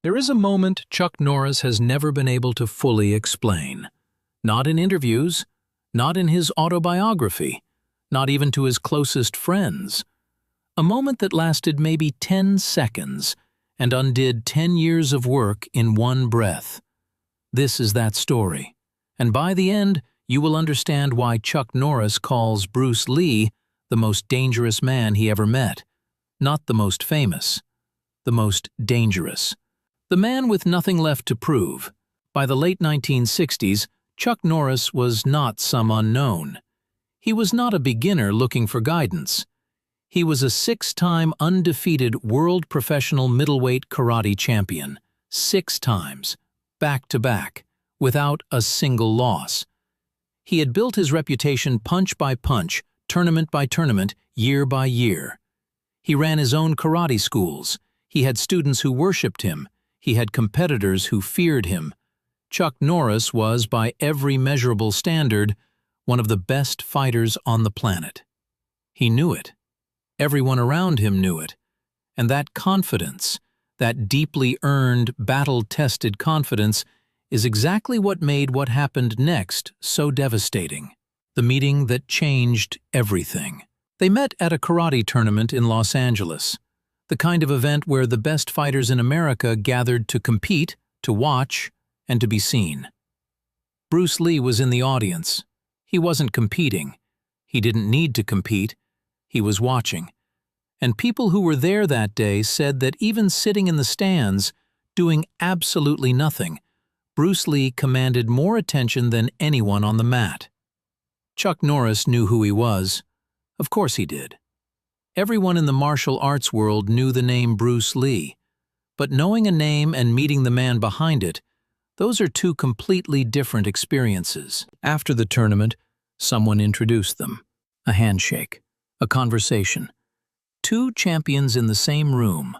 There is a moment Chuck Norris has never been able to fully explain. Not in interviews, not in his autobiography, not even to his closest friends. A moment that lasted maybe 10 seconds and undid 10 years of work in one breath. This is that story, and by the end, you will understand why Chuck Norris calls Bruce Lee the most dangerous man he ever met. Not the most famous, the most dangerous. The man with nothing left to prove. By the late 1960s, Chuck Norris was not some unknown. He was not a beginner looking for guidance. He was a 6-time undefeated world professional middleweight karate champion. 6 times, back-to-back, without a single loss. He had built his reputation punch by punch, tournament by tournament, year by year. He ran his own karate schools. He had students who worshipped him. He had competitors who feared him. Chuck Norris was, by every measurable standard, one of the best fighters on the planet. He knew it. Everyone around him knew it. And that confidence, that deeply earned, battle-tested confidence, is exactly what made what happened next so devastating. The meeting that changed everything. They met at a karate tournament in Los Angeles, the kind of event where the best fighters in America gathered to compete, to watch, and to be seen. Bruce Lee was in the audience. He wasn't competing. He didn't need to compete. He was watching. And people who were there that day said that even sitting in the stands, doing absolutely nothing, Bruce Lee commanded more attention than anyone on the mat. Chuck Norris knew who he was. Of course he did. Everyone in the martial arts world knew the name Bruce Lee. But knowing a name and meeting the man behind it, those are two completely different experiences. After the tournament, someone introduced them. A handshake. A conversation. 2 champions in the same room.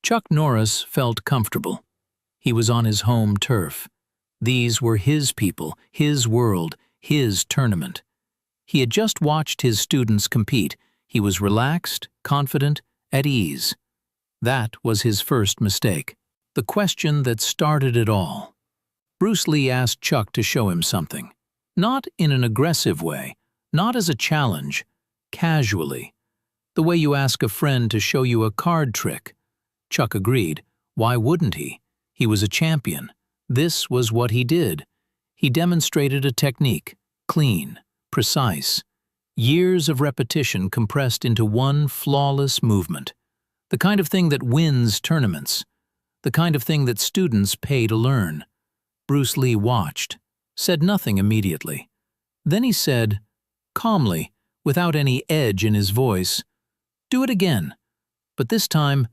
Chuck Norris felt comfortable. He was on his home turf. These were his people, his world, his tournament. He had just watched his students compete. He was relaxed, confident, at ease. That was his first mistake. The question that started it all. Bruce Lee asked Chuck to show him something. Not in an aggressive way, not as a challenge, casually. The way you ask a friend to show you a card trick. Chuck agreed. Why wouldn't he? He was a champion. This was what he did. He demonstrated a technique, clean, precise. Years of repetition compressed into one flawless movement. The kind of thing that wins tournaments. The kind of thing that students pay to learn. Bruce Lee watched, said nothing immediately. Then he said, calmly, without any edge in his voice, "Do it again. But this time,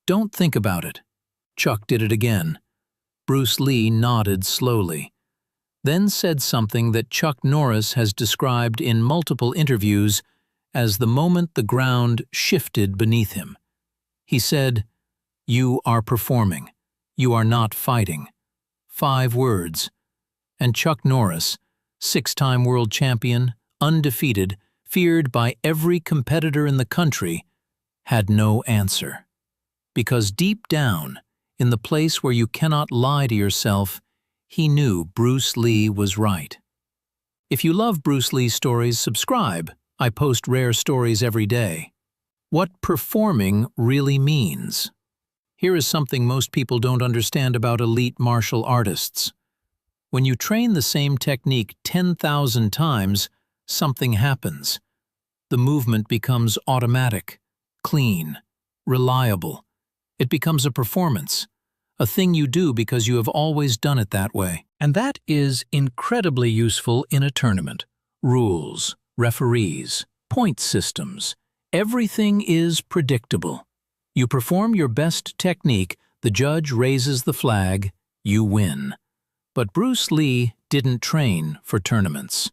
don't think about it." Chuck did it again. Bruce Lee nodded slowly, then said something that Chuck Norris has described in multiple interviews as the moment the ground shifted beneath him. He said, "You are performing. You are not fighting." 5 words. And Chuck Norris, 6-time world champion, undefeated, feared by every competitor in the country, had no answer. Because deep down, in the place where you cannot lie to yourself, he knew Bruce Lee was right. If you love Bruce Lee stories, subscribe. I post rare stories every day. What performing really means. Here is something most people don't understand about elite martial artists. When you train the same technique 10,000 times, something happens. The movement becomes automatic, clean, reliable. It becomes a performance, a thing you do because you have always done it that way. And that is incredibly useful in a tournament. Rules, referees, point systems. Everything is predictable. You perform your best technique, the judge raises the flag, you win. But Bruce Lee didn't train for tournaments.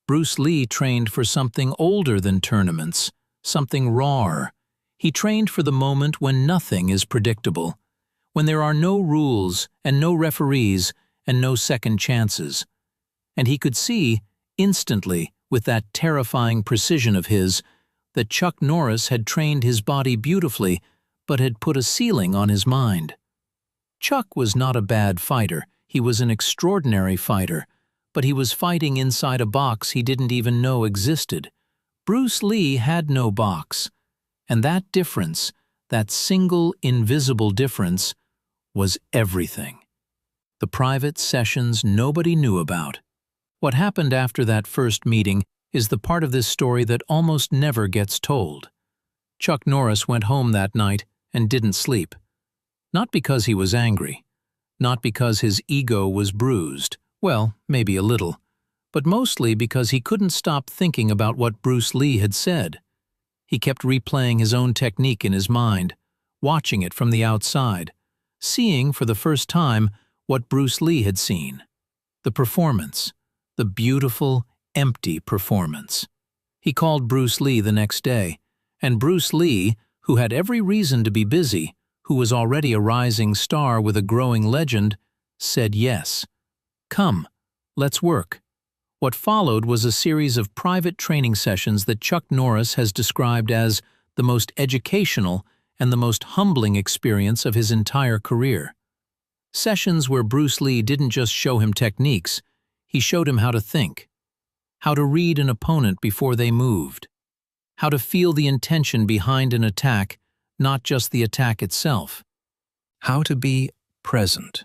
Bruce Lee trained for something older than tournaments, something rawer. He trained for the moment when nothing is predictable, when there are no rules and no referees and no second chances. And he could see, instantly, with that terrifying precision of his, that Chuck Norris had trained his body beautifully, but had put a ceiling on his mind. Chuck was not a bad fighter, he was an extraordinary fighter, but he was fighting inside a box he didn't even know existed. Bruce Lee had no box, and that difference, that single invisible difference, was everything. The private sessions nobody knew about. What happened after that first meeting is the part of this story that almost never gets told. Chuck Norris went home that night and didn't sleep. Not because he was angry, not because his ego was bruised, well, maybe a little, but mostly because he couldn't stop thinking about what Bruce Lee had said. He kept replaying his own technique in his mind, watching it from the outside, seeing for the first time what Bruce Lee had seen. The performance, the beautiful, empty performance. He called Bruce Lee the next day, and Bruce Lee, who had every reason to be busy, who was already a rising star with a growing legend, said yes. Come, let's work. What followed was a series of private training sessions that Chuck Norris has described as the most educational and the most humbling experience of his entire career. Sessions where Bruce Lee didn't just show him techniques, he showed him how to think, how to read an opponent before they moved, how to feel the intention behind an attack, not just the attack itself, how to be present,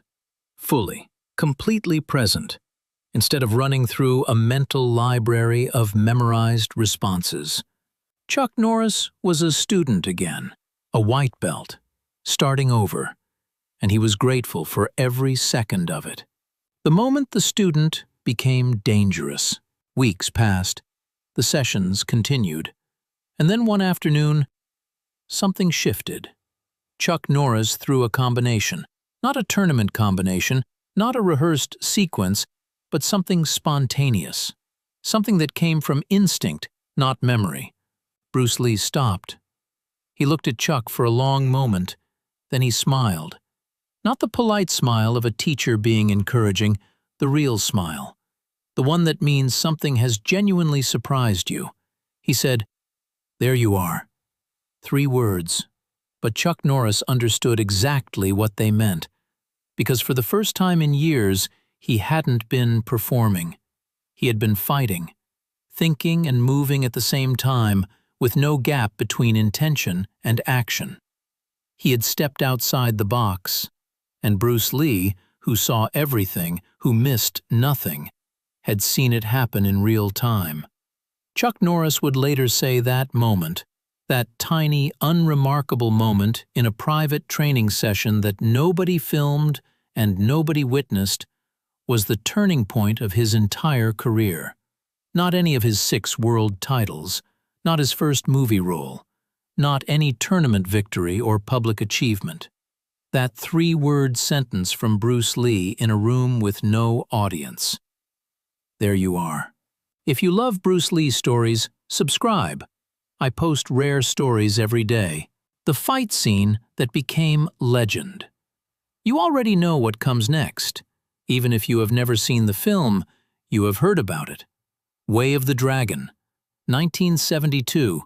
fully, completely present, instead of running through a mental library of memorized responses. Chuck Norris was a student again, a white belt, starting over, and he was grateful for every second of it. The moment the student became dangerous, weeks passed, the sessions continued, and then one afternoon, something shifted. Chuck Norris threw a combination, not a tournament combination, not a rehearsed sequence, but something spontaneous, something that came from instinct, not memory. Bruce Lee stopped. He looked at Chuck for a long moment, then he smiled. Not the polite smile of a teacher being encouraging, the real smile, the one that means something has genuinely surprised you. He said, "There you are." 3 words, but Chuck Norris understood exactly what they meant, because for the first time in years, he hadn't been performing. He had been fighting, thinking and moving at the same time, with no gap between intention and action. He had stepped outside the box, and Bruce Lee, who saw everything, who missed nothing, had seen it happen in real time. Chuck Norris would later say that moment, that tiny, unremarkable moment in a private training session that nobody filmed and nobody witnessed, was the turning point of his entire career. Not any of his 6 world titles, not his first movie role, not any tournament victory or public achievement. That 3-word sentence from Bruce Lee in a room with no audience. There you are. If you love Bruce Lee stories, subscribe. I post rare stories every day. The fight scene that became legend. You already know what comes next. Even if you have never seen the film, you have heard about it. Way of the Dragon, 1972,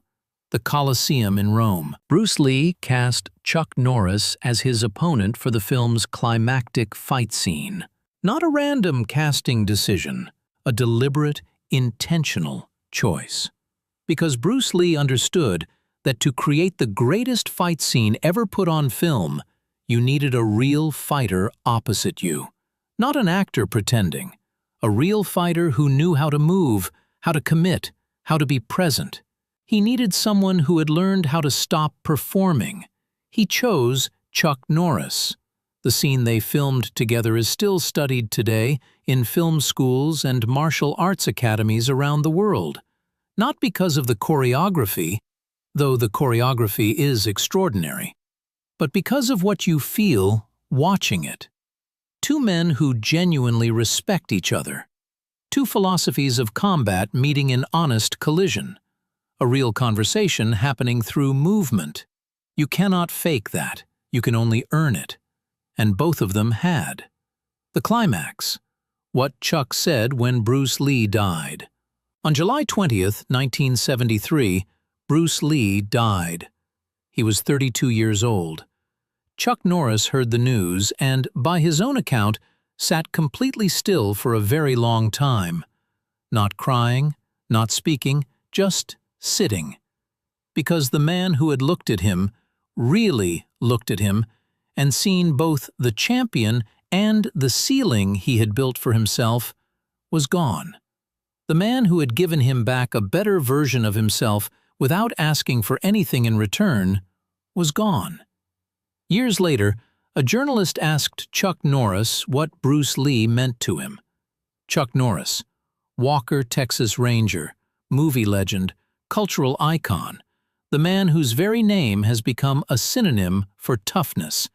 the Colosseum in Rome. Bruce Lee cast Chuck Norris as his opponent for the film's climactic fight scene. Not a random casting decision, a deliberate, intentional choice. Because Bruce Lee understood that to create the greatest fight scene ever put on film, you needed a real fighter opposite you. Not an actor pretending. A real fighter who knew how to move, how to commit, how to be present. He needed someone who had learned how to stop performing. He chose Chuck Norris. The scene they filmed together is still studied today in film schools and martial arts academies around the world. Not because of the choreography, though the choreography is extraordinary, but because of what you feel watching it. 2 men who genuinely respect each other. 2 philosophies of combat meeting in honest collision. A real conversation happening through movement. You cannot fake that, you can only earn it. And both of them had. The climax. What Chuck said when Bruce Lee died. On July 20th, 1973, Bruce Lee died. He was 32 years old. Chuck Norris heard the news and, by his own account, sat completely still for a very long time. Not crying, not speaking, just sitting. Because the man who had looked at him, really looked at him, and seen both the champion and the ceiling he had built for himself, was gone. The man who had given him back a better version of himself without asking for anything in return was gone. Years later, a journalist asked Chuck Norris what Bruce Lee meant to him. Chuck Norris, Walker, Texas Ranger, movie legend, cultural icon, the man whose very name has become a synonym for toughness,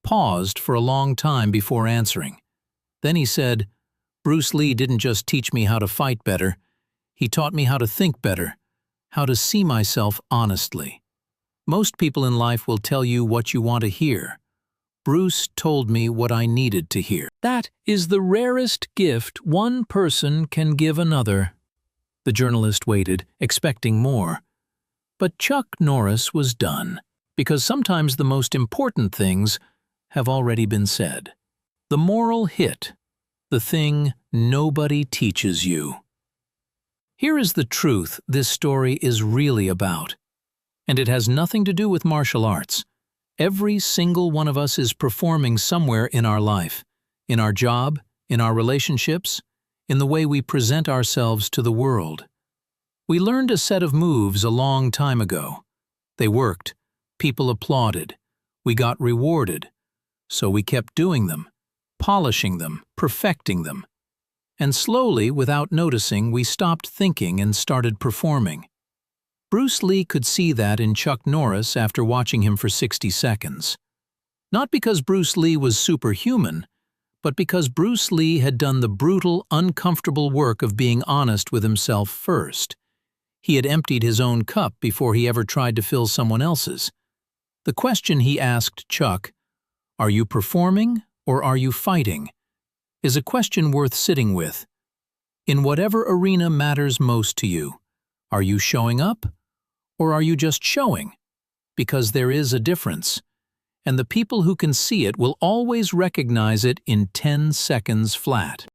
paused for a long time before answering. Then he said, "Bruce Lee didn't just teach me how to fight better. He taught me how to think better, how to see myself honestly. Most people in life will tell you what you want to hear. Bruce told me what I needed to hear." That is the rarest gift one person can give another. The journalist waited, expecting more. But Chuck Norris was done, because sometimes the most important things have already been said. The moral hit, the thing nobody teaches you. Here is the truth this story is really about. And it has nothing to do with martial arts. Every single one of us is performing somewhere in our life, in our job, in our relationships, in the way we present ourselves to the world. We learned a set of moves a long time ago. They worked. People applauded. We got rewarded. So we kept doing them, polishing them, perfecting them. And slowly, without noticing, we stopped thinking and started performing. Bruce Lee could see that in Chuck Norris after watching him for 60 seconds. Not because Bruce Lee was superhuman, but because Bruce Lee had done the brutal, uncomfortable work of being honest with himself first. He had emptied his own cup before he ever tried to fill someone else's. The question he asked Chuck, "Are you performing or are you fighting?" is a question worth sitting with. In whatever arena matters most to you, are you showing up or are you just showing? Because there is a difference, and the people who can see it will always recognize it in 10 seconds flat.